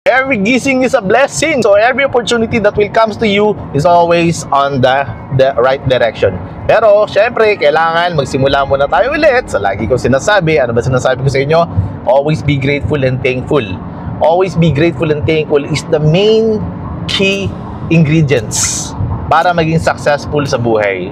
Every gising is a blessing. So every opportunity that will comes to you is always on the right direction. Pero syempre, kailangan magsimula muna tayo ulit. Sa lagi ko sinasabi, ano ba sinasabi ko sa inyo? Always be grateful and thankful. Always be grateful and thankful is the main key ingredients para maging successful sa buhay.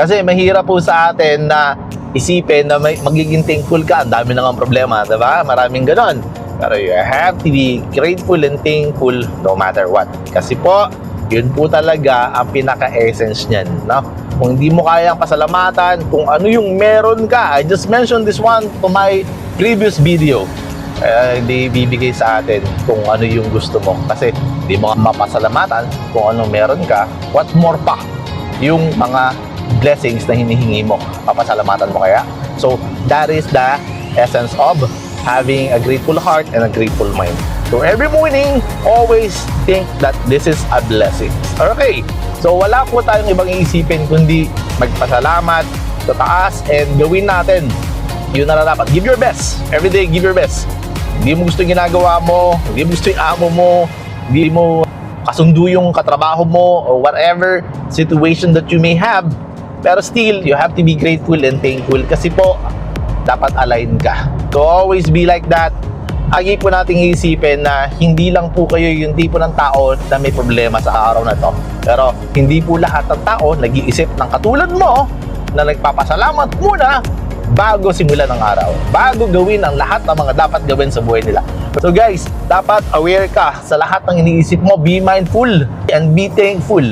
Kasi mahirap po sa atin na isipin na magiging thankful ka, ang dami nang problema, diba? Maraming ganon. Pero you have to be grateful and thankful no matter what. Kasi po, yun po talaga ang pinaka-essence niyan, no? Kung hindi mo kayang pasalamatan kung ano yung meron ka, I just mentioned this one to my previous video. Hindi bibigay sa atin kung ano yung gusto mo. Kasi hindi mo mapasalamatan kung ano meron ka. What more pa yung mga blessings na hinihingi mo, papasalamatan mo kaya? So, that is the essence of having a grateful heart and a grateful mind. So, every morning, always think that this is a blessing. Okay, so wala po tayong ibang iisipin kundi magpasalamat sa taas and gawin natin yun na dapat. Give your best. Every day, give your best. Hindi mo gusto yung ginagawa mo, hindi mo gusto yung amo mo, hindi mo kasundo yung katrabaho mo or whatever situation that you may have. Pero still, you have to be grateful and thankful kasi po, dapat align ka. So always be like that. Agi po nating iisipin na hindi lang po kayo yung tipo ng tao na may problema sa araw na to. Pero hindi po lahat ng tao nag-iisip ng katulad mo na nagpapasalamat muna bago simulan ng araw. Bago gawin ang lahat ng mga dapat gawin sa buhay nila. So guys, dapat aware ka sa lahat ng iniisip mo. Be mindful and be thankful.